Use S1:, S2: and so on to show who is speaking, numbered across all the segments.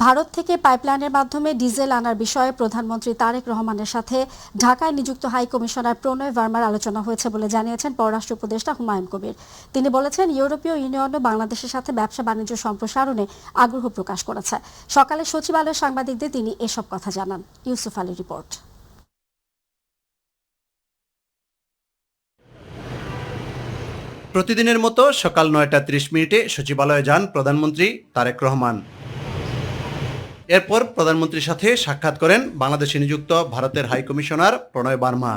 S1: ভারত থেকে পাইপলাইনের মাধ্যমে ডিজেল আনার বিষয়ে প্রধানমন্ত্রী তারেক রহমানের সাথে ঢাকায় নিযুক্ত হাই কমিশনার প্রণয় ভার্মার আলোচনা হয়েছে বলে জানিয়েছেন পররাষ্ট্র উপদেষ্টা হুমায়ুন কবির। তিনি বলেছেন, ইউরোপীয় ইউনিয়নও বাংলাদেশের সাথে ব্যবসা বাণিজ্য সম্প্রসারণে আগ্রহ প্রকাশ করেছে। সকালে সচিবালয়ে সাংবাদিকদের তিনি এসব কথা জানান। ইউসুফ আলীর রিপোর্ট।
S2: প্রতিদিনের মতো সকাল 9টা 30 মিনিটে সচিবালয়ে যান প্রধানমন্ত্রী তারেক রহমান। এরপর প্রধানমন্ত্রীর সাথে সাক্ষাৎ করেন বাংলাদেশে নিযুক্ত ভারতের হাই কমিশনার প্রণয় ভার্মা।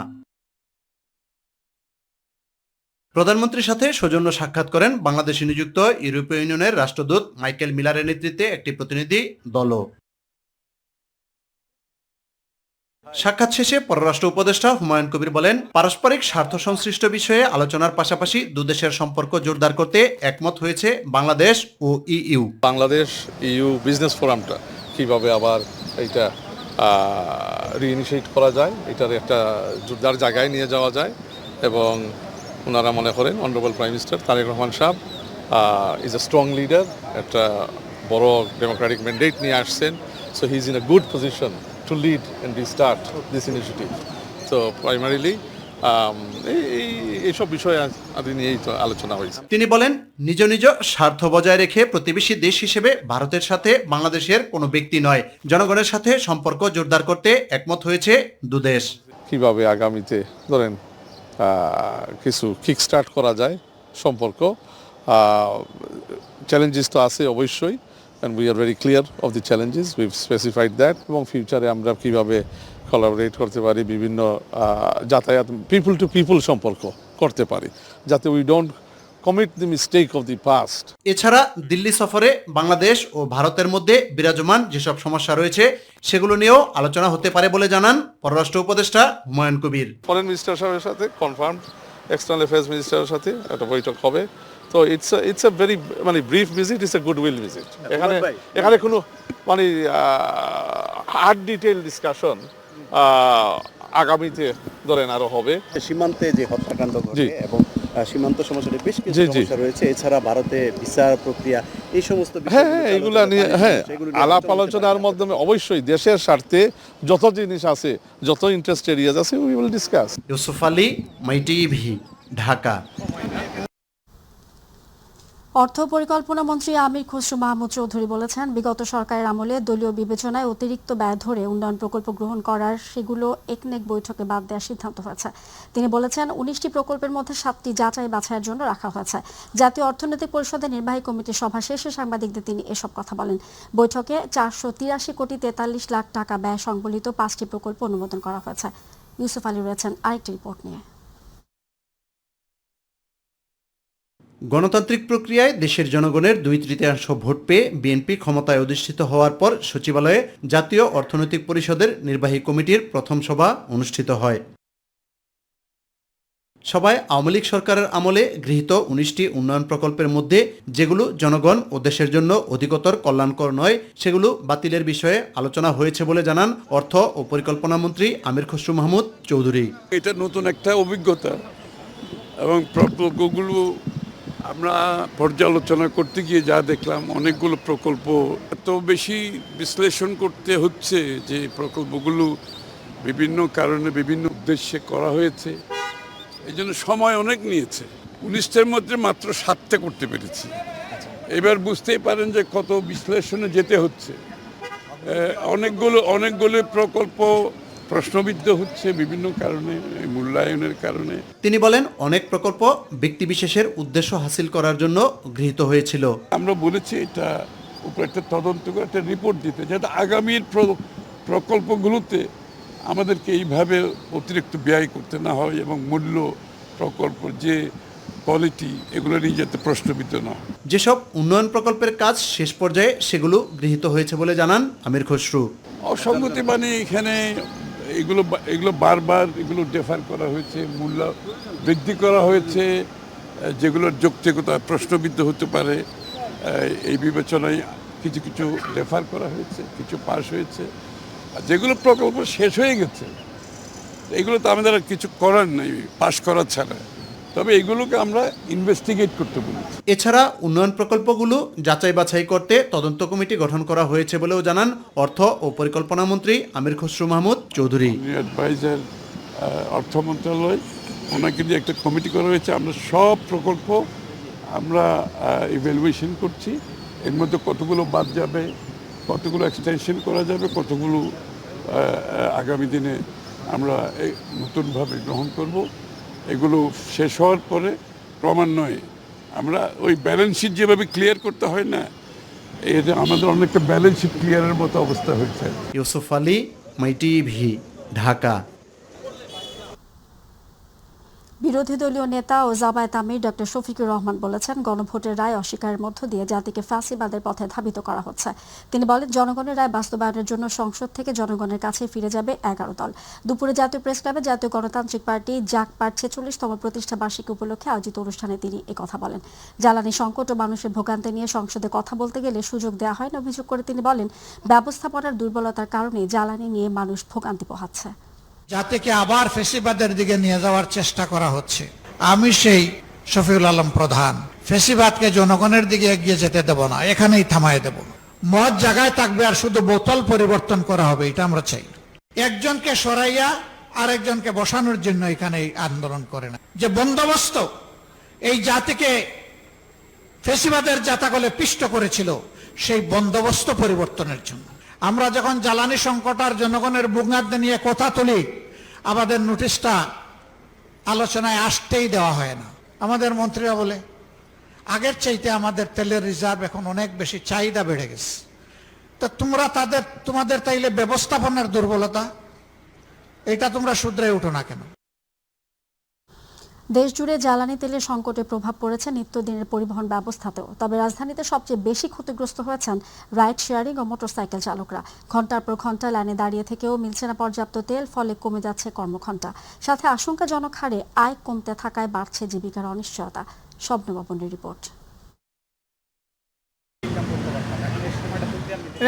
S2: প্রধানমন্ত্রীর সাথে সৌজন্য সাক্ষাৎ করেন বাংলাদেশে নিযুক্ত ইউরোপীয় ইউনিয়নের রাষ্ট্রদূত মাইকেল মিলারের নেতৃত্বে একটি প্রতিনিধি দলও। সাক্ষাৎ শেষে পররাষ্ট্র উপদেষ্টা হুমায়ুন কবির বলেন, পারস্পরিক স্বার্থ সংশ্লিষ্ট বিষয়ে আলোচনার পাশাপাশি দুদেশের সম্পর্ক জোরদার করতে একমত হয়েছে বাংলাদেশ ও ইইউ।
S3: বাংলাদেশ ইইউ বিজনেস ফোরামটা কিভাবে আবার এটা রিইনিশিয়েট করা যায়, এটার একটা জোরদার জায়গায় নিয়ে যাওয়া যায়। এবং ওনারা মনে করেন honourable prime minister Tarique Rahman সাহেব ইজ এ স্ট্রং লিডার, একটা বড় ডেমোক্রেটিক ম্যান্ডেট নিয়ে আসছেন। So he is in a good position to lead and restart this initiative. So primarily এইসব বিষয়ে নিয়েই তো আলোচনা হয়েছে।
S2: তিনি বলেন, নিজ নিজ স্বার্থ বজায় রেখে প্রতিবেশী দেশ হিসেবে ভারতের সাথে বাংলাদেশের কোনো ব্যক্তি নয়, জনগণের সাথে সম্পর্ক জোরদার করতে একমত হয়েছে দুদেশ।
S3: কিভাবে আগামীতে ধরেন কিছু কিক স্টার্ট করা যায় সম্পর্ক, চ্যালেঞ্জেস তো আছে অবশ্যই, and we are very clear of the challenges. We've specified that. এবং ফিউচারে আমরা কিভাবে কোলাবোরেট করতে পারি, বিভিন্ন যাতায়াত পিপল টু পিপল সম্পর্ক করতে পারি, যাতে we don't commit the mistake of the past.
S2: এছাড়া দিল্লি সফরে বাংলাদেশ ও ভারতের মধ্যে বিরাজমান যেসব সমস্যা রয়েছে সেগুলো নিয়েও আলোচনা হতে পারে বলে জানান পররাষ্ট্র উপদেষ্টা হুমায়ুন কবির।
S3: ফরেন মিনিস্টার সাহেবের সাথে কনফার্ম এক্সটার্নাল অ্যাফেয়ার্স মিনিস্টারের সাথে একটা বৈঠক হবে। তো it's a very brief visit, it's a goodwill visit. এখানে কোনো হার্ড ডিটেইল ডিসকাশন আগামীতে ধরেন আরো হবে।
S4: সীমান্তে যে হত্যাকাণ্ড ঘটে এবং সীমান্ত সমস্যাটা বেশ কিছু সমস্যা রয়েছে, এছাড়া ভারতে ভিসার প্রক্রিয়া, এই সমস্ত
S3: এগুলা নিয়ে আলাপ আলোচনার মাধ্যমে অবশ্যই দেশের স্বার্থে যত জিনিস আছে, যত ইন্টারেস্ট এরিয়াজ আছে, we will discuss.
S2: Yusuf Ali, my TV, Dhaka.
S1: অর্থ পরিকল্পনা মন্ত্রী আমির খসরু মাহমুদ চৌধুরী বলেছেন, বিগত সরকারের আমলে দলীয় বিবেচনায় অতিরিক্ত ব্যয় ধরে উন্নয়ন প্রকল্প গ্রহণ করার সেগুলো একনেক বৈঠকে বাদ দেওয়ার সিদ্ধান্ত হয়েছে। তিনি বলেছেন, 19টি প্রকল্পের মধ্যে 7টি যাচাই বাছাইয়ের জন্য রাখা হয়েছে। জাতীয় অর্থনৈতিক পরিষদের নির্বাহী কমিটির সভা শেষে সাংবাদিকদের তিনি এসব কথা বলেন। বৈঠকে 483 কোটি 43 লাখ টাকা ব্যয় সংবলিত 5টি প্রকল্প অনুমোদন করা হয়েছে। ইউসুফ আলী রয়েছেন আরেকটি রিপোর্ট নিয়ে।
S2: গণতান্ত্রিক প্রক্রিয়ায় দেশের জনগণের 2/3 ভোট পেয়ে বিএনপি ক্ষমতায় অধিষ্ঠিত হওয়ার পর সচিবালয়ে জাতীয় অর্থনৈতিক পরিষদের নির্বাহী কমিটির প্রথম সভা অনুষ্ঠিত হয়। সভায় আওয়ামী লীগ সরকারের আমলে গৃহীত 19টি উন্নয়ন প্রকল্পের মধ্যে যেগুলো জনগণ ও দেশের জন্য অধিকতর কল্যাণকর নয় সেগুলো বাতিলের বিষয়ে আলোচনা হয়েছে বলে জানান অর্থ ও পরিকল্পনা মন্ত্রী আমির খসরু মাহমুদ চৌধুরী।
S5: এটা নতুন একটা অভিজ্ঞতা এবং প্রকল্পগুলো আমরা পর্যালোচনা করতে গিয়ে যা দেখলাম, অনেকগুলো প্রকল্প এত বেশি বিশ্লেষণ করতে হচ্ছে যে প্রকল্পগুলো বিভিন্ন কারণে বিভিন্ন উদ্দেশ্যে করা হয়েছে, এই জন্য সময় অনেক নিয়েছে। 19টার মধ্যে মাত্র 7টা করতে পেরেছি। এবার বুঝতেই পারেন যে কত বিশ্লেষণে যেতে হচ্ছে। অনেকগুলো প্রকল্প প্রশ্নবিদ্ধ হচ্ছে বিভিন্ন কারণে, মূল্যায়নের কারণে।
S2: তিনি বলেন, অনেক প্রকল্প ব্যক্তিবিশেষের উদ্দেশ্য হাসিল করার জন্য গৃহীত হয়েছিল।
S5: আমরা বলেছি এটা উপরে একটা তদন্ত করে একটা রিপোর্ট দিতে, যাতে আগামীর প্রকল্পগুলোতে আমাদেরকে এইভাবে অতিরিক্ত ব্যয় করতে না হয় এবং মূল্য প্রকল্প যে কোয়ালিটি এগুলো নিয়ে যাতে প্রশ্নবিদ্ধ না হয়।
S2: যেসব উন্নয়ন প্রকল্পের কাজ শেষ পর্যায়ে সেগুলো গৃহীত হয়েছে বলে জানান আমির খসরু।
S5: অসঙ্গতি মানে এখানে এগুলো বারবার এগুলো ডেফার করা হয়েছে, মূল্য বৃদ্ধি করা হয়েছে, যেগুলোর যৌক্তিকতা প্রশ্নবিদ্ধ হতে পারে, এই বিবেচনায় কিছু কিছু ডেফার করা হয়েছে, কিছু পাস হয়েছে। আর যেগুলো প্রকল্প শেষ হয়ে গেছে এগুলো তো আমাদের আর কিছু করার নেই পাস করা ছাড়া। তবে এগুলোকে আমরা ইনভেস্টিগেট করতে বলেছি।
S2: এছাড়া উন্নয়ন প্রকল্পগুলো যাচাই বাছাই করতে তদন্ত কমিটি গঠন করা হয়েছে বলেও জানান অর্থ ও পরিকল্পনা মন্ত্রী আমির খসরু মাহমুদ চৌধুরী।
S5: অ্যাডভাইজার অর্থ মন্ত্রণালয়, ওনাকে দিয়ে একটা কমিটি করা হয়েছে। আমরা সব প্রকল্প আমরা ইভ্যালুয়েশন করছি, এর মধ্যে কতগুলো বাদ যাবে, কতগুলো এক্সটেনশন করা যাবে, কতগুলো আগামী দিনে আমরা নতুনভাবে গ্রহণ করব। এগুলো শেষ হওয়ার পরে ক্রমান্বয়ে আমরা ওই ব্যালেন্স শিট যেভাবে ক্লিয়ার করতে হয় না, এতে আমাদের অনেকটা ব্যালেন্স শিট ক্লিয়ারের মতো অবস্থা হয়েছে।
S2: ইউসুফ আলী, মাই টিভি, ঢাকা।
S1: বিরোধী দলীয় নেতা ও জামায়াত আমির ডক্টর শফিকুর রহমান বলেছেন, গণভোটের রায় অস্বীকারের মধ্য দিয়ে জাতিকে ফ্যাসিবাদের পথে ধাবিত করা হচ্ছে। তিনি বলেন, জনগণের রায় বাস্তবায়নের জন্য সংসদ থেকে জনগণের কাছে ফিরে যাবে 11 দল। দুপুরে জাতীয় প্রেস ক্লাবে জাতীয় গণতান্ত্রিক পার্টি জাগপার 46তম প্রতিষ্ঠা বার্ষিকী উপলক্ষে আয়োজিত অনুষ্ঠানে তিনি একথা বলেন। জ্বালানি সংকট ও মানুষের ভোগান্তি নিয়ে সংসদে কথা বলতে গেলে সুযোগ দেওয়া হয় না অভিযোগ করে তিনি বলেন, ব্যবস্থাপনার দুর্বলতার কারণে জ্বালানি নিয়ে মানুষ ভোগান্তি পোহাচ্ছে।
S6: জাতিকে আবার ফেসিবাদের দিকে নিয়ে যাওয়ার চেষ্টা করা হচ্ছে। আমি সেই শফিউল আলম প্রধান, ফেসিবাদকে জনগণের দিকে এগিয়ে যেতে দেব না, এখানেই থামায় দেব। মদ জায়গায় থাকবে আর শুধু বোতল পরিবর্তন করা হবে, এটা আমরা চাই। একজনকে সরাইয়া আরেকজনকে বসানোর জন্য এখানে আন্দোলন করে না। যে বন্দোবস্ত এই জাতিকে ফেসিবাদের জাতাকলে পিষ্ট করেছিল, সেই বন্দোবস্ত পরিবর্তনের জন্য। আমরা যখন জ্বালানি সংকট আর জনগণের ভোগান্তি নিয়ে কথা তুলি, আমাদের নোটিশটা আলোচনায় আসতেই দেওয়া হয় না। আমাদের মন্ত্রীরা বলে, আগের চাইতে আমাদের তেলের রিজার্ভ এখন অনেক বেশি, চাহিদা বেড়ে গেছে। তো তোমাদের তাইলে ব্যবস্থাপনার দুর্বলতা, এটা তোমরা শুধরে উঠো না কেন?
S1: দেশজুড়ে জ্বালানি তেলের সংকটের প্রভাব পড়েছে নিত্যদিনের পরিবহন ব্যবস্থাতেও। তবে রাজধানীতে সবচেয়ে বেশি ক্ষতিগ্রস্ত হয়েছেন রাইড শেয়ারিং ও মোটরসাইকেল চালকরা। ঘন্টার পর ঘন্টা লাইনে দাঁড়িয়ে থেকেও মিলছে না পর্যাপ্ত তেল, ফলে কমে যাচ্ছে কর্মঘণ্টা। সাথে আশঙ্কাজনক হারে আয় কমতে থাকায় বাড়ছে জীবিকার অনিশ্চয়তা। শবনম আপনের রিপোর্ট।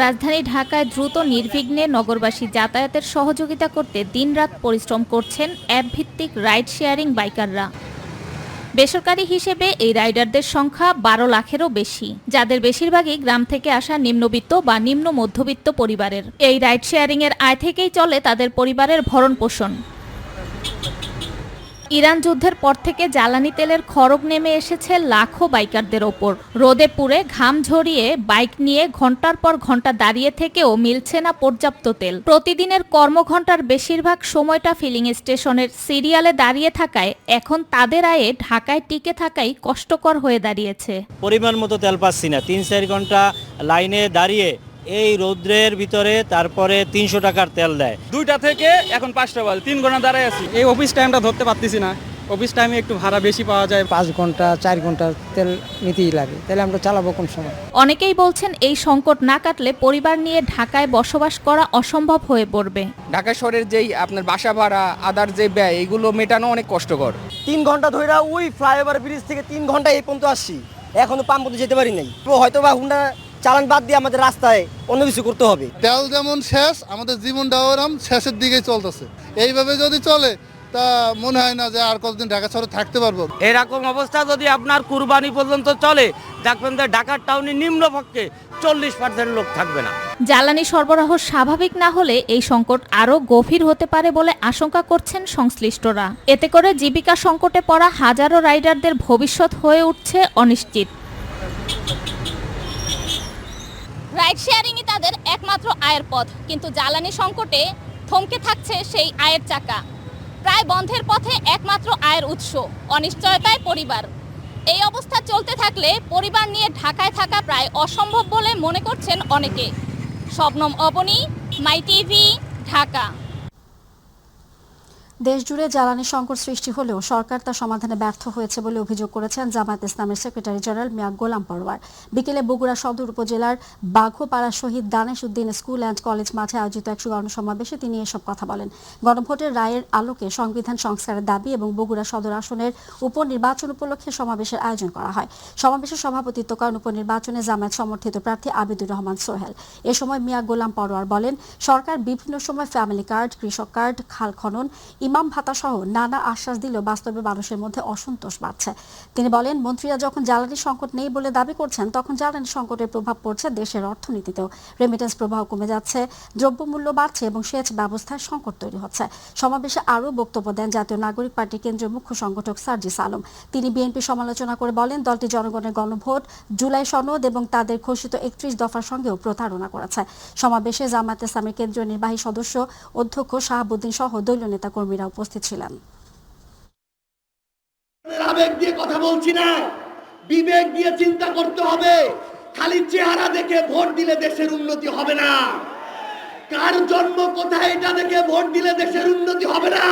S7: রাজধানী ঢাকায় দ্রুত নির্বিঘ্নে নগরবাসী যাতায়াতের সহযোগিতা করতে দিনরাত পরিশ্রম করছেন অ্যাপভিত্তিক রাইড শেয়ারিং বাইকাররা। বেসরকারি হিসেবে এই রাইডারদের সংখ্যা 12 লাখেরও বেশি, যাদের বেশিরভাগই গ্রাম থেকে আসা নিম্নবিত্ত বা নিম্ন মধ্যবিত্ত পরিবারের। এই রাইড শেয়ারিং এর আয় থেকেই চলে তাদের পরিবারের ভরণ পোষণ। ইরান যুদ্ধের পর থেকে জ্বালানি তেলের খরগ নেমে এসেছে লাখো বাইকারদের ওপর। রোদে পুড়ে ঘাম ঝরিয়ে বাইক নিয়ে ঘন্টার পর ঘন্টা দাঁড়িয়ে থেকেও মিলছে না পর্যাপ্ত তেল। প্রতিদিনের কর্মঘণ্টার বেশিরভাগ সময়টা ফিলিং স্টেশনের সিরিয়ালে দাঁড়িয়ে থাকায় এখন তাদের আয়ে ঢাকায় টিকে থাকাই কষ্টকর হয়ে দাঁড়িয়েছে।
S8: পরিমাণ মতো তেল পাচ্ছি না, 3-4 ঘন্টা লাইনে দাঁড়িয়ে এই রৌদ্রের ভিতরে তারপরে 300 টাকার তেল দেয়।
S9: 2টা থেকে এখন 5টা বাজে, 3 ঘন্টা দাঁড়ায় আছি। এই অফিস টাইমটা ধরতে পারতেছি না। অফিস টাইমে একটু ভাড়া বেশি পাওয়া যায়।
S10: 5 ঘন্টা 4 ঘন্টা তেল নিতেই লাগে, তাহলে আমরা চালাবো কোন সময়?
S7: অনেকেই বলছেন, এই সংকট না কাটলে পরিবার নিয়ে ঢাকায় বসবাস করা অসম্ভব হয়ে পড়বে।
S9: ঢাকা শহরের যেই আপনার বাসা ভাড়া, আদার যে ব্যয়, এগুলো মেটানো অনেক কষ্টকর।
S10: 3 ঘন্টা ধরে ওই ফ্লাইওভার ব্রিজ থেকে 3 ঘন্টা এই পর্যন্ত আসছি, এখনো পাম্প পর্যন্ত যেতে পারি নাই। হয়তো বা হুন্ডা চালান বাদ দিয়ে আমাদের রাস্তায় অন্য কিছু করতে হবে।
S11: তেল যেমন শেষ, আমাদের জীবনটাও এরকম শেষের দিকেই চলতেছে। এইভাবে যদি চলে তা মনে হয় না যে আর কতদিন ঢাকা শহরে থাকতে পারবো।
S10: এরকম অবস্থা যদি আপনার কুরবানি পর্যন্ত চলে, দেখবেন যে ঢাকার টাউনে নিম্নপক্ষে 40% লোক থাকবে না।
S7: জ্বালানি সরবরাহ স্বাভাবিক না হলে এই সংকট আরও গভীর হতে পারে বলে আশঙ্কা করছেন সংশ্লিষ্টরা। এতে করে জীবিকা সংকটে পড়া হাজারো রাইডারদের ভবিষ্যৎ হয়ে উঠছে অনিশ্চিত। রাইড শেয়ারিংই তাদের একমাত্র আয়ের পথ, কিন্তু জ্বালানি সংকটে থমকে থাকছে সেই আয়ের চাকা। প্রায় বন্ধের পথে একমাত্র আয়ের উৎস, অনিশ্চয়তায় পরিবার। এই অবস্থা চলতে থাকলে পরিবার নিয়ে ঢাকায় থাকা প্রায় অসম্ভব বলে মনে করছেন অনেকে। শবনম অবনী, মাই টিভি, ঢাকা।
S1: দেশজুড়ে জ্বালানি সংকট সৃষ্টি হলেও সরকার তা সমাধানে ব্যর্থ হয়েছে বলে অভিযোগ করেছেন জামায়াত ইসলামের সেক্রেটারি জেনারেল মিয়া গোলাম পরোয়ার। বিকেলে বগুড়া সদর উপজেলার বাঘোপাড়া Shahid Danesh Uddin school and college মাঠে আয়োজিত এক গণসমাবেশে তিনি এসব কথা বলেন। গণভোটের রায়ের আলোকে সংবিধান সংস্কারের দাবি এবং বগুড়া সদর আসনের উপনির্বাচন উপলক্ষে সমাবেশের আয়োজন করা হয়। সমাবেশে সভাপতিত্ব করেন উপনির্বাচনে জামায়াত সমর্থিত প্রার্থী আবিদুর রহমান সোহেল। এ সময় মিয়া গোলাম পরোয়ার বলেন, সরকার বিভিন্ন সময় ফ্যামিলি কার্ড, কৃষক কার্ড, খাল খনন, ইমাম ভাতা সহ নানা আশ্বাস দিলেও বাস্তবে মানুষের মধ্যে অসন্তোষ বাড়ছে। তিনি বলেন, মন্ত্রীরা যখন জ্বালানি সংকট নেই বলে দাবি করছেন, তখন জ্বালানি সংকটের প্রভাব পড়ছে দেশের অর্থনীতিতেও। রেমিটেন্স প্রবাহ কমে যাচ্ছে, দ্রব্যমূল্য বাড়ছে এবং সেচ ব্যবস্থায় সংকট তৈরি হচ্ছে। সমাবেশে আরও বক্তব্য দেন জাতীয় নাগরিক পার্টির কেন্দ্রীয় মুখ্য সংগঠক সার্জিস আলম। তিনি বিএনপি সমালোচনা করে বলেন, দলটি জনগণের গণভোট, জুলাই সনদ এবং তাদের ঘোষিত 31 দফার সঙ্গেও প্রতারণা করেছে। সমাবেশে জামায়াত ইসলামের কেন্দ্রীয় নির্বাহী সদস্য অধ্যক্ষ শাহাবুদ্দিন সহ দলীয় নেতা কর্মীরা উপস্থিত ছিলেন।
S12: আবেগ দিয়ে কথা বলছি না, বিবেক দিয়ে চিন্তা করতে হবে। খালি চেহারা দেখে ভোট দিলে দেশের উন্নতি হবে না। কার জন্ম কোথায় এটা দেখে ভোট দিলে দেশের উন্নতি হবে না।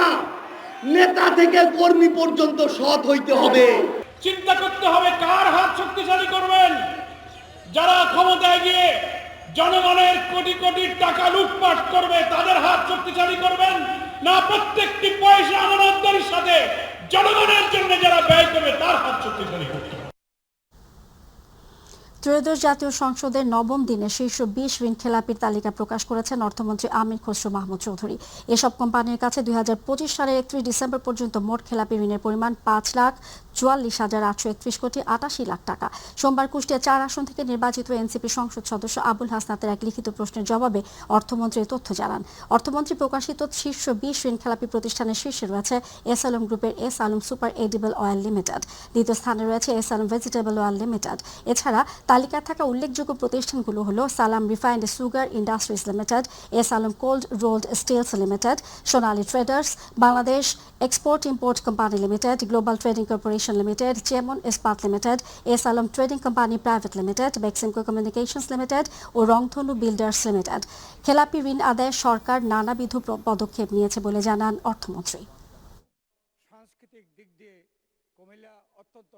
S12: নেতা থেকে কর্মী পর্যন্ত সৎ হইতে হবে।
S13: চিন্তা করতে হবে কার হাত শক্তিশালী করবেন। যারা ক্ষমতায় গিয়ে জনগণের কোটি কোটি টাকা লুটপাট করবে তাদের হাত শক্তিশালী করবেন, না প্রত্যেকটি পয়সা আমানতদারির সাথে জনগণের জন্য যারা ব্যয় করবে তার হাত শক্তিশালী করতে হবে।
S1: ত্রয়োদশ জাতীয় সংসদের নবম দিনে শীর্ষ 20 ঋণ খেলাপির তালিকা প্রকাশ করেছেন অর্থমন্ত্রী আমির খসরু মাহমুদ চৌধুরী। এসব কোম্পানির কাছে 2025 সালের 31 ডিসেম্বর পর্যন্ত মোট খেলাপি ঋণের পরিমাণ 5,44,831 কোটি 88 লাখ টাকা। সোমবার কুষ্টিয়া 4 আসন থেকে নির্বাচিত এনসিপি সংসদ সদস্য আবুল হাসনাতের এক লিখিত প্রশ্নের জবাবে অর্থমন্ত্রী তথ্য জানান। অর্থমন্ত্রী প্রকাশিত শীর্ষ 20 ঋণ খেলাপি প্রতিষ্ঠানের শীর্ষে রয়েছে এস আলম গ্রুপের S Alam super edible oil limited, দ্বিতীয় স্থানে রয়েছে S Alam vegetable oil limited. এছাড়া তালিকায় থাকা উল্লেখযোগ্য প্রতিষ্ঠানগুলো হলো Salam refined sugar industries limited, S Alam cold rolled steels limited, Sonali traders, Bangladesh export import company limited, global trading corporation limited, Chemon Ispat limited, S Alam trading company private limited, Beximco communications limited ও রংধনু বিল্ডার্স লিমিটেড। খেলাপি ঋণ আদায়ে সরকার নানাবিধ পদক্ষেপ নিয়েছে বলে জানান অর্থমন্ত্রী।
S6: সাংস্কৃতিক দিক দিয়ে কুমিল্লা অত্যন্ত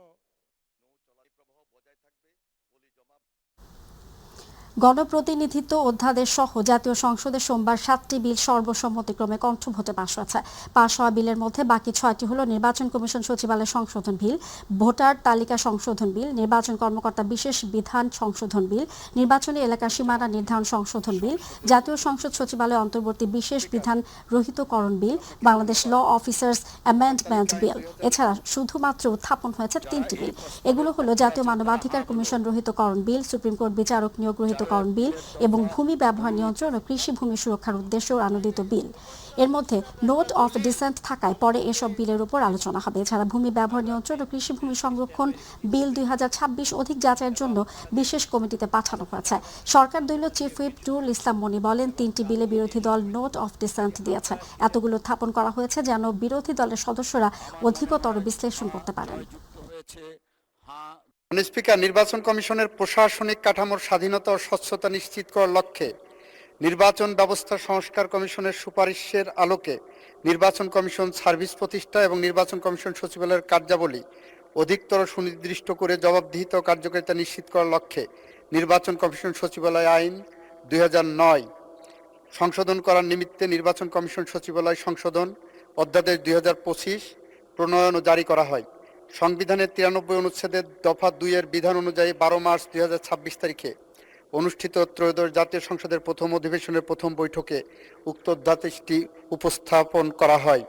S1: গণপ্রতিনিধিত্ব অধ্যাদেশ সহ জাতীয় সংসদে সোমবার 7টি বিল সর্বসম্মতিক্রমে কণ্ঠভোটে পাশ হয়েছে। পাশ হওয়া বিলের মধ্যে বাকি 6টি হল নির্বাচন কমিশন সচিবালয় সংশোধন বিল, ভোটার তালিকা সংশোধন বিল, নির্বাচন কর্মকর্তা বিশেষ বিধান সংশোধন বিল, নির্বাচনী এলাকার সীমানা নির্ধারণ সংশোধন বিল, জাতীয় সংসদ সচিবালয় অন্তর্বর্তী বিশেষ বিধান রহিতকরণ বিল, বাংলাদেশ ল অফিসার্স অ্যামেন্ডমেন্ট বিল। এছাড়া শুধুমাত্র উত্থাপন হয়েছে 3টি বিল। এগুলো হলো জাতীয় মানবাধিকার কমিশন রহিতকরণ বিল, সুপ্রিম কোর্ট বিচারক নিয়োগ রহিতকরণ বিল এবং ভূমি ব্যবহার নিয়ন্ত্রণ ও কৃষি ভূমি সুরক্ষার উদ্দেশ্যে অনুমোদিত বিল। এর মধ্যে নোট অফ ডিসেন্ট থাকায় পরে এসব বিলের উপর আলোচনা হবে। এছাড়া ভূমি ব্যবহার নিয়ন্ত্রণ ও কৃষি ভূমি সংরক্ষণ বিল 2026 অধিক যাচাইয়ের জন্য বিশেষ কমিটিতে পাঠানো হয়েছে। সরকার দলীয় চিফ হুইপ নুরুল ইসলাম মনি বলেন, 3টি বিলে বিরোধী দল নোট অফ ডিসেন্ট দিয়েছে। এতগুলো উত্থাপন করা হয়েছে যেন বিরোধী দলের সদস্যরা অধিকতর বিশ্লেষণ করতে পারেন।
S14: স্পিকার, নির্বাচন কমিশনের প্রশাসনিক কাঠামোর স্বাধীনতা ও স্বচ্ছতা নিশ্চিত করার লক্ষ্যে নির্বাচন ব্যবস্থা সংস্কার কমিশনের সুপারিশের আলোকে নির্বাচন কমিশন সার্ভিস প্রতিষ্ঠা এবং নির্বাচন কমিশন সচিবালয়ের কার্যাবলী অধিকতর সুনির্দিষ্ট করে জবাবদিহিতা ও কার্যকারিতা নিশ্চিত করার লক্ষ্যে নির্বাচন কমিশন সচিবালয় আইন 2009 সংশোধন করার নিমিত্তে নির্বাচন কমিশন সচিবালয় সংশোধন অধ্যাদেশ 2025 প্রণয়ন ও জারি করা হয়। সংবিধানের 93 অনুচ্ছেদের দফা 2 এর বিধান অনুযায়ী 12 মার্চ 2026 তারিখে অনুষ্ঠিত ত্রয়োদশ জাতীয় সংসদের প্রথম অধিবেশনের প্রথম বৈঠকে উক্ত অধ্যাদেশটি উপস্থাপন করা হয়।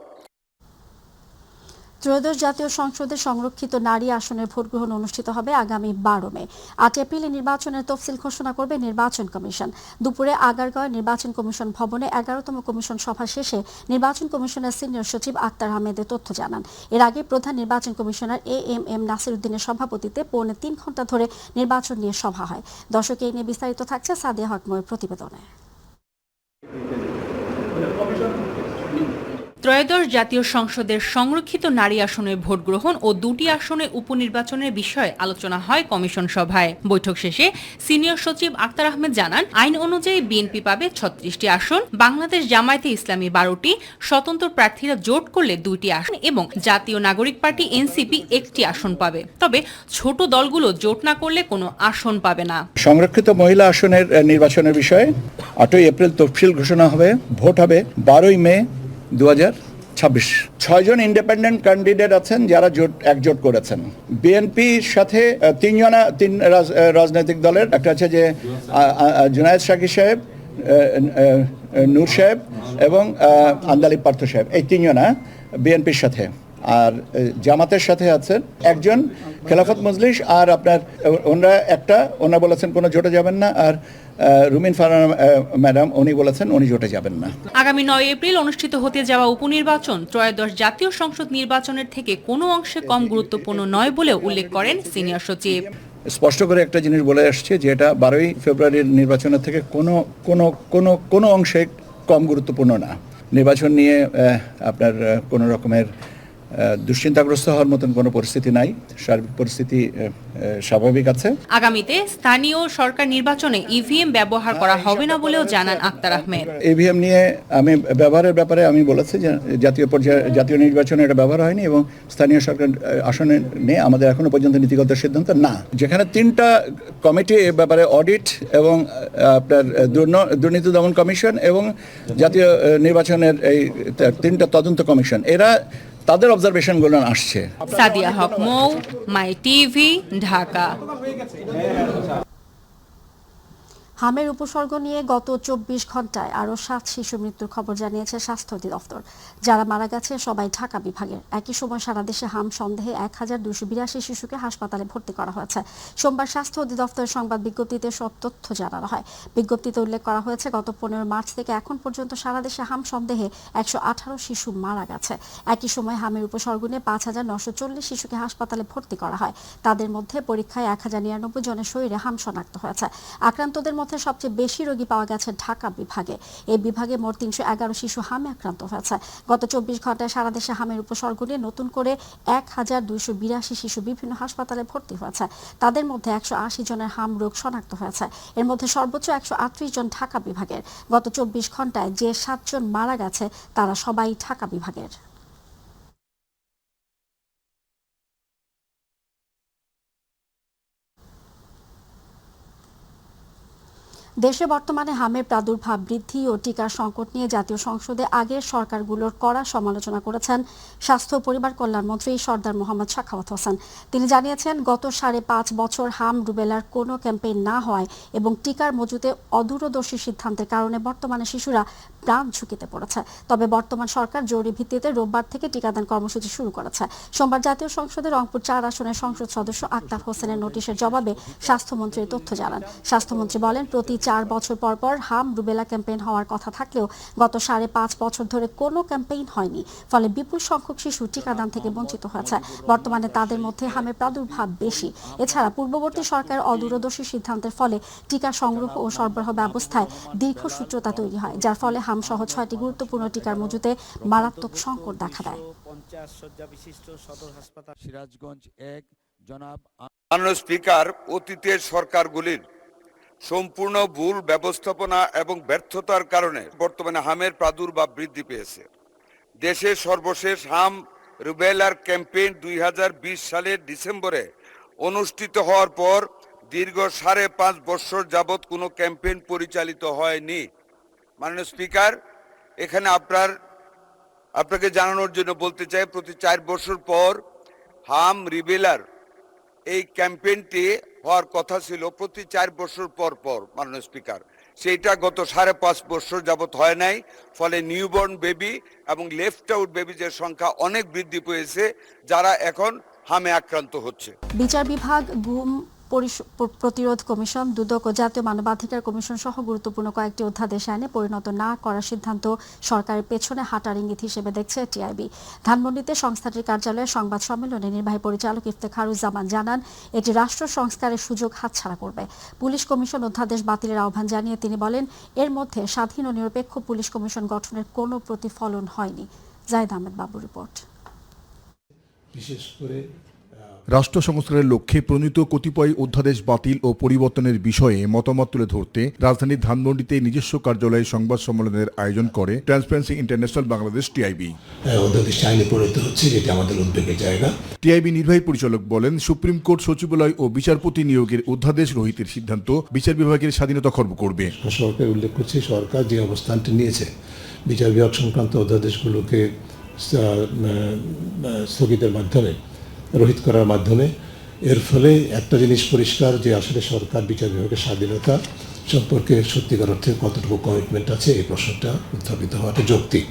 S1: ত্রয়োদশ জাতীয় সংসদের সংরক্ষিত নারী আসনের ভোট গ্রহণ অনুষ্ঠিত হবে আগামী 12 মে। 8 এপ্রিলে নির্বাচনের তফসিল ঘোষণা করবে নির্বাচন কমিশন। দুপুরে আগারগাঁও নির্বাচন কমিশন ভবনে 11তম কমিশন সভা শেষে নির্বাচন কমিশনের সিনিয়র সচিব আক্তার আহমেদের তথ্য জানান। এর আগে প্রধান নির্বাচন কমিশনার এএমএম নাসির উদ্দিনের সভাপতিত্বে পৌনে 3 ঘণ্টা ধরে নির্বাচন নিয়ে সভা হয়। দর্শক, এই নিয়ে বিস্তারিত থাকছে সাদিয়া হকময়ের প্রতিবেদনে।
S15: ত্রয়োদশ জাতীয় সংসদের সংরক্ষিত নারী আসনের ভোট গ্রহণ ও 2টি আসনে উপনির্বাচনের বিষয়ে আলোচনা হয় কমিশন সভায়। বৈঠক শেষে সিনিয়র সচিব আক্তার আহমেদ জানান, আইন অনুযায়ী বিএনপি পাবে 36টি আসন, বাংলাদেশ জামায়াতে ইসলামী 12টি, স্বতন্ত্র প্রার্থীরা জোট করলে 2টি আসন এবং জাতীয় নাগরিক পার্টি এনসিপি 1টি আসন পাবে। তবে ছোট দলগুলো জোট না করলে কোনো আসন পাবে না।
S16: সংরক্ষিত মহিলা আসনের নির্বাচনের বিষয়ে 8 এপ্রিল তফসিল ঘোষণা হবে। ভোট হবে 12 মে 2026। 6 জন ইন্ডিপেন্ডেন্ট ক্যান্ডিডেট আছেন যারা একজোট করেছেন। বিএনপির সাথে 3 রাজনৈতিক দলের, একটা হচ্ছে যে জুনায়েদ শাকির সাহেব, নূর সাহেব এবং আন্দালিব পার্থ সাহেব, এই তিনজনা বিএনপির সাথে। আর জামাতের সাথে আছেন একজন খেলাফত মজলিস, আর আপনার ওনারা বলেছেন কোনো জোটে যাবেন না, আর রুমিন ফারহানা ম্যাডাম উনি বলেছেন উনি জোটে যাবেন না।
S15: আগামী 9 এপ্রিল অনুষ্ঠিত হতে যাওয়া উপনির্বাচন ত্রয়োদশ জাতীয় সংসদ নির্বাচনের থেকে কোনো অংশে কম গুরুত্বপূর্ণ নয় বলেও উল্লেখ করেন সিনিয়র সচিব।
S16: স্পষ্ট করে একটা জিনিস বলে আসছে যে এটা 12ই ফেব্রুয়ারির নির্বাচনের থেকে কোনো অংশে কম গুরুত্বপূর্ণ না। নির্বাচন নিয়ে আপনার কোনো রকমের দুশ্চিন্তাগ্রস্ত হওয়ার মতন কোনো পরিস্থিতি নাই, সার্বিক পরিস্থিতি স্বাভাবিক আছে।
S15: আগামীতে স্থানীয় সরকার নির্বাচনে ইভিএম ব্যবহার করা হবে না বলেও জানান আক্তার আহমেদ।
S16: ইভিএম নিয়ে আমি ব্যবহারের ব্যাপারে আমি বলেছি যে জাতীয় নির্বাচনে এটা ব্যবহার হয়নি এবং স্থানীয় সরকার আসনে নিয়ে আমাদের এখনো পর্যন্ত নীতিগত সিদ্ধান্ত না। যেখানে 3টা কমিটি এ ব্যাপারে অডিট এবং আপনার দুর্নীতি দমন কমিশন এবং জাতীয় নির্বাচনের এই 3টা তদন্ত কমিশন, এরা তাদের অবজারভেশনগুলো আসছে।
S15: সাদিয়া হক মৌ, মাই টিভি, ঢাকা।
S1: হামের উপসর্গ নিয়ে গত 24 ঘন্টায় আরও 7 শিশু মৃত্যুর খবর জানিয়েছে স্বাস্থ্য অধিদপ্তর। যারা মারা গেছে সবাই ঢাকা বিভাগের। একই সময় সারা দেশে হাম সন্দেহে 1282 শিশুকে হাসপাতালে ভর্তি করা হয়েছে। সোমবার স্বাস্থ্য অধিদপ্তরের সংবাদ বিজ্ঞপ্তিতে সব তথ্য জানানো হয়। বিজ্ঞপ্তিতে উল্লেখ করা হয়েছে গত 15 মার্চ থেকে এখন পর্যন্ত সারা দেশে হাম সন্দেহে 118 শিশু মারা গেছে। একই সময় হামের উপসর্গ নিয়ে 5940 শিশুকে হাসপাতালে ভর্তি করা হয়। তাদের মধ্যে পরীক্ষায় 1099 জনের শরীরে হাম শনাক্ত হয়েছে। আক্রান্তদের মধ্যে সবচেয়ে বেশি রোগী পাওয়া গেছে ঢাকা বিভাগে। এই বিভাগে মোট 311 শিশু হামে আক্রান্ত হয়েছে। গত 24 ঘন্টায় সারা দেশে হামের উপসর্গ নিয়ে নতুন করে 1282 শিশু বিভিন্ন হাসপাতালে ভর্তি হয়েছে। তাদের মধ্যে 180 জনের হাম রোগ শনাক্ত হয়েছে। এর মধ্যে সর্বোচ্চ 138 জন ঢাকা বিভাগের। গত 24 ঘন্টায় যে 7 জন মারা গেছে তারা সবাই ঢাকা বিভাগের। দেশে বর্তমানে হামের প্রাদুর্ভাব বৃদ্ধি ও টিকার সংকট নিয়ে জাতীয় সংসদে আগের সরকারগুলোর কড়া সমালোচনা করেছেন স্বাস্থ্য ও পরিবার কল্যাণ মন্ত্রী সরদার মোহাম্মদ সাখাওয়াত হোসেন। তিনি জানিয়েছেন গত 5.5 বছর হাম রুবেলার কোনো ক্যাম্পেইন না হয় এবং টিকার মজুতে অদূরদর্শী সিদ্ধান্তের কারণে বর্তমানে শিশুরা প্রাণ ঝুঁকিতে পড়েছে। তবে বর্তমান সরকার জরুরি ভিত্তিতে রোববার থেকে টিকাদান কর্মসূচি শুরু করেছে। সোমবার জাতীয় সংসদের রংপুর 4 আসনের সংসদ সদস্য আক্তার হোসেনের নোটিশের জবাবে স্বাস্থ্যমন্ত্রী তথ্য জানান। স্বাস্থ্যমন্ত্রী বলেন, প্রতি 4 বছর পর পর হাম রুবেলা ক্যাম্পেইন হওয়ার কথা থাকলেও গত 5.5 বছর ধরে কোনো ক্যাম্পেইন হয়নি। ফলে বিপুল সংখ্যক শিশু টিকাদান থেকে বঞ্চিত হয়েছে। বর্তমানে তাদের মধ্যে হামের প্রাদুর্ভাব বেশি। এছাড়া পূর্ববর্তী সরকার অদূরদর্শী সিদ্ধান্তের ফলে টিকা সংগ্রহ ও সরবরাহ ব্যবস্থায় দীর্ঘসূত্রতা তৈরি হয়, যার ফলে হাম সহ 6টি গুরুত্বপূর্ণ টিকার মজুতে মারাত্মক সংকট দেখা দেয়।
S17: 50 শয্যা বিশিষ্ট সদর হাসপাতাল সিরাজগঞ্জ 1 জনাব।
S18: মাননীয় স্পিকার, অতীতের সরকারগুলির সম্পূর্ণ ভুল ব্যবস্থাপনা এবং ব্যর্থতার কারণে বর্তমানে হামের প্রাদুর্ভাব বৃদ্ধি পেয়েছে। দেশের সর্বশেষ হাম রুবেলার ক্যাম্পেইন 2020 সালের ডিসেম্বরে অনুষ্ঠিত হওয়ার পর দীর্ঘ 5.5 বছর যাবৎ কোনো ক্যাম্পেইন পরিচালিত হয়নি। মাননীয় স্পিকার, এখানে আপনাকে জানানোর জন্য বলতে চাই, প্রতি 4 বছর পর হাম রিবেলার এই ক্যাম্পেইনটি হওয়ার কথা ছিল প্রতি 4 বছর পর পর। মাননীয় স্পিকার, সেইটা গত 5.5 বছর যাবৎ হয় নাই। ফলে নিউবর্ন বেবি এবং লেফট আউট বেবিজের সংখ্যা অনেক বৃদ্ধি পেয়েছে, যারা এখন হামে আক্রান্ত হচ্ছে।
S1: বিচার বিভাগ, গুম প্রতিরোধ কমিশন, দুদক ও জাতীয় মানবাধিকার কমিশন সহ গুরুত্বপূর্ণ কয়েকটি অধ্যাদেশ আইনে পরিণত না করার সিদ্ধান্ত সরকারের পেছনে হাঁটার ইঙ্গিত হিসেবে দেখছে টিআইবি। ধানমন্ডিতে সংস্থাটির কার্যালয়ে সংবাদ সম্মেলনে নির্বাহী পরিচালক ইফতেখারুজ্জামান জানান, এটি রাষ্ট্র সংস্কারের সুযোগ হাতছাড়া করবে। পুলিশ কমিশন অধ্যাদেশ বাতিলের আহ্বান জানিয়ে তিনি বলেন, এর মধ্যে স্বাধীন ও নিরপেক্ষ পুলিশ কমিশন গঠনের কোনো প্রতিফলন হয়নি। জাহিদ আহমেদ বাবু রিপোর্ট।
S19: বিশেষ করে রাষ্ট্র সংস্কারের লক্ষ্যে প্রণীত কতিপয় অধ্যাদেশ বাতিল ও পরিবর্তনের বিষয়ে মতামত তুলে ধরতে রাজধানীর ধানমন্ডিতে নিজস্ব কার্যালয়ে সংবাদ সম্মেলনের আয়োজন করে ট্রান্সপারেন্সি ইন্টারন্যাশনাল বাংলাদেশ টিআইবি।
S20: অধ্যাদেশ আইনে পরিণত হচ্ছে, যেটা আমাদের উদ্বেগের জায়গা।
S19: টিআইবি নির্বাহী পরিচালক বলেন, সুপ্রিম কোর্ট সচিবালয় ও বিচারপতি নিয়োগের অধ্যাদেশ রহিতের সিদ্ধান্ত বিচার বিভাগের স্বাধীনতা খর্ব করবে।
S20: সরকার উল্লেখ করছে, সরকার যে অবস্থানটি নিয়েছে বিচার বিভাগ সংক্রান্ত অধ্যাদেশগুলোকে স্থগিতের মাধ্যমে, রহিত করার মাধ্যমে এর ফলে একটা জিনিস পরিষ্কার যে আসলে সরকার বিচার বিভাগের স্বাধীনতা সম্পর্কে সত্যিকার অর্থে কতটুকু কমিটমেন্ট আছে এই প্রশ্নটা উত্থাপিত হওয়াটা যৌক্তিক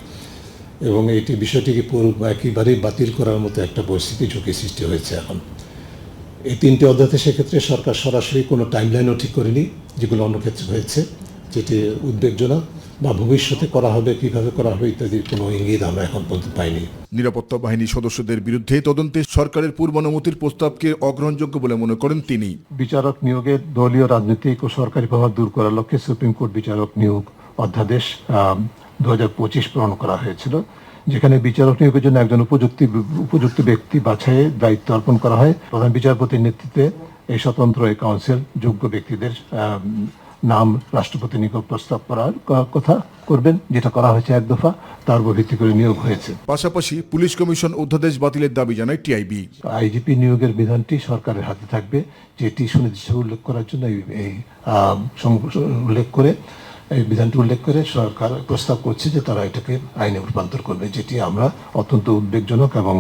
S20: এবং এইটি বিষয়টিকে একেবারেই বাতিল করার মতো একটা পরিস্থিতি ঝুঁকি সৃষ্টি হয়েছে এখন। এই 3টে অধ্যায়ে সেক্ষেত্রে সরকার সরাসরি কোনো টাইমলাইনও ঠিক করেনি, যেগুলো অন্য ক্ষেত্রে হয়েছে, যেটি উদ্বেগজনক, বা ভবিষ্যতে করা হবে, কিভাবে করা হবে ইত্যাদির কোনো ইঙ্গিত আমরা এখন পর্যন্ত পাইনি।
S19: নিরাপত্তা বাহিনী সদস্যদের বিরুদ্ধে তদন্তে সরকারের পূর্বানুমতির প্রস্তাবকে অগ্রহণযোগ্য বলে মনে করেন তিনি।
S20: বিচারক নিয়োগের দলীয় রাজনৈতিক ও সরকারি প্রভাব দূর করার লক্ষ্যে সুপ্রিম কোর্ট বিচারক নিয়োগ অধ্যাদেশ 2025 প্রণয়ন করা হয়েছিল, যেখানে বিচারক নিয়োগের জন্য একজন উপযুক্ত ব্যক্তি বাছাইয়ের দায়িত্ব অর্পণ করা হয়। প্রধান বিচারপতির নেতৃত্বে এই স্বতন্ত্র এই কাউন্সিল যোগ্য ব্যক্তিদের নাম রাষ্ট্রপতি নিকট প্রস্তাব করার কথা করবেন, যেটা করা হয়েছে 1 দফা, তার উপর ভিত্তি করে নিয়োগ হয়েছে।
S19: পাশাপাশি পুলিশ কমিশন অধ্যাদেশ বাতিলের দাবি জানায় টিআইবি।
S20: আইজিপি নিয়োগের বিধানটি সরকারের হাতে থাকবে, যেটি সুনির্দিষ্ট উল্লেখ করার জন্য এই বিধানটি উল্লেখ করে সরকার প্রস্তাব করছে যে তারা এটাকে আইনে রূপান্তর করবে, যেটি আমরা অত্যন্ত উদ্বেগজনক এবং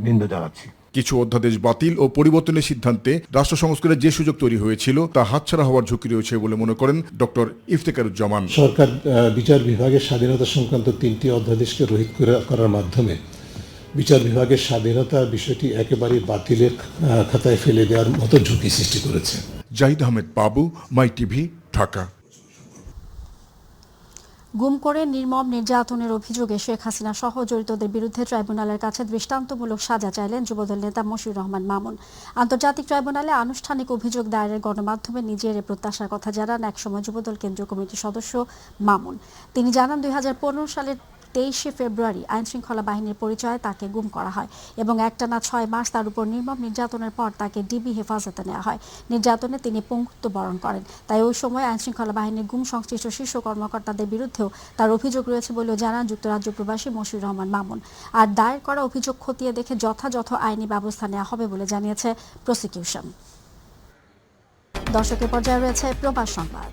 S20: নিন্দা জানাচ্ছি।
S19: কিছু অধ্যাদেশ বাতিল ও পরিবর্তনের সিদ্ধান্তে রাষ্ট্র সংস্কারের যে সুযোগ তৈরি হয়েছিল তা হাতছাড়া হওয়ার ঝুঁকি রয়েছে বলে মনে করেন ডক্টর ইফতেখারুজ্জামান।
S20: সরকার বিচার বিভাগের স্বাধীনতা সংক্রান্ত 3টি অধ্যাদেশকে রহিত করার মাধ্যমে বিচার বিভাগের স্বাধীনতার বিষয়টি একেবারে বাতিলের খাতায় ফেলে দেওয়ার মতো ঝুঁকি সৃষ্টি করেছে।
S19: জাহিদ আহমেদ বাবু, মাই টিভি, ঢাকা।
S1: গুম করে নির্মম নির্যাতনের অভিযোগে শেখ হাসিনা সহ জড়িতদের বিরুদ্ধে ট্রাইব্যুনালের কাছে দৃষ্টান্তমূলক সাজা চাইলেন যুবদল নেতা মশিউর রহমান মামুন। আন্তর্জাতিক ট্রাইব্যুনালে আনুষ্ঠানিক অভিযোগ দায়েরের গণমাধ্যমে নিজের প্রত্যাশার কথা জানান একসময় যুবদল কেন্দ্রীয় কমিটির সদস্য মামুন। তিনি জানান 2015 সালের 23শে ফেব্রুয়ারি আইনশৃঙ্খলা বাহিনীর পরিচয়ে তাকে গুম করা হয় এবং একটানা 6 মাস তার উপর নির্মম নির্যাতনের পর তাকে ডিবি হেফাজতে নেওয়া হয়। নির্যাতনে তিনি পঙ্গুত্ব বরণ করেন। তাই ওই সময় আইনশৃঙ্খলা বাহিনীর গুম সংশ্লিষ্ট শীর্ষ কর্মকর্তাদের বিরুদ্ধেও তার অভিযোগ রয়েছে বলেও জানান যুক্তরাজ্য প্রবাসী মশিউর রহমান মামুন। আর দায়ের করা অভিযোগ খতিয়ে দেখে যথাযথ আইনি ব্যবস্থা নেওয়া হবে বলে জানিয়েছে প্রসিকিউশন। দর্শকের পর্যায়ে রয়েছে প্রবাস সংবাদ।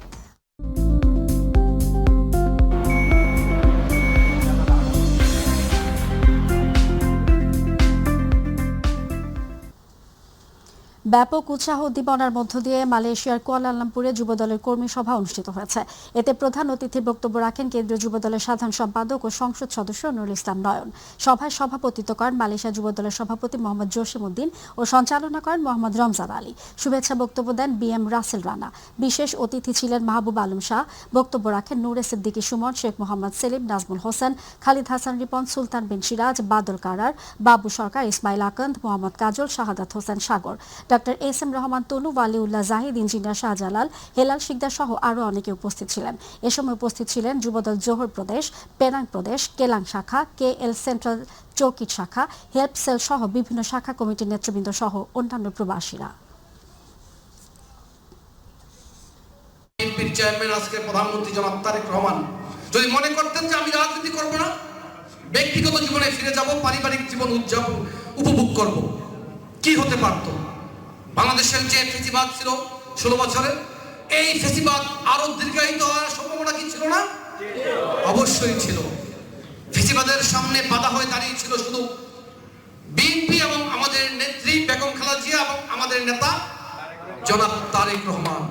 S1: ব্যাপক উৎসাহ উদ্দীপনার মধ্য দিয়ে মালয়েশিয়ার কুয়ালালামপুরে যুবদলের কর্মী সভা অনুষ্ঠিত হয়েছে। এতে প্রধান অতিথির বক্তব্য রাখেন কেন্দ্রীয় যুবদলের সাধারণ সম্পাদক ও সংসদ সদস্য নুরুল ইসলাম নয়ন। সভায় সভাপতিত্ব করেন মালয়েশিয়া যুবদলের সভাপতি মোহাম্মদ জসিম উদ্দিন ও সঞ্চালনা করেন মোহাম্মদ রমজান আলী। শুভেচ্ছা বক্তব্য দেন বিএম রাসেল রানা। বিশেষ অতিথি ছিলেন মাহবুব আলম শাহ। বক্তব্য রাখেন নূরে সিদ্দিকী সুমন, শেখ মোহাম্মদ সেলিম, নাজমুল হোসেন, খালিদ হাসান রিপন, সুলতান বিন সিরাজ, বাদল কারার, বাবু সরকার, ইসমাইল আকন্দ, মোহাম্মদ কাজল, শাহাদাত হোসেন সাগর, ডক্টর এস এম রহমান তনু, ওয়ালিউল্লাহ জাহিদ, ইঞ্জিনিয়ার শাহজালাল, হেলাল শিকদার সহ আরও অনেকে উপস্থিত ছিলেন। এ সময় উপস্থিত ছিলেন যুবদল জোহর প্রদেশ, পেনাং প্রদেশ, কেলাং শাখা, KL সেন্ট্রাল চৌকিট শাখা, হেল্প সেল সহ বিভিন্ন শাখা কমিটির নেতৃবৃন্দ সহ অন্যান্য প্রবাসীরা।
S21: চেয়ারম্যান আজকে প্রধানমন্ত্রী জনাব তারেক রহমান যদি মনে করতেন যে আমি রাজনীতি করব না, ব্যক্তিগত জীবনে ফিরে যাব, পারিবারিক জীবন উপভোগ করব, কি হতে পারত? বাংলাদেশের যে ফেসিবাদ ছিল 16 বছরে, এই ফেসিবাদ আরো দীর্ঘায়িত হওয়ার সম্ভাবনা কি ছিল না? অবশ্যই ছিল। ফেসিবাদের সামনে বাধা হয়ে দাঁড়িয়েছিল শুধু বিএনপি এবং আমাদের নেত্রী বেগম খালেদা জিয়া এবং আমাদের নেতা জনাব তারেক রহমান।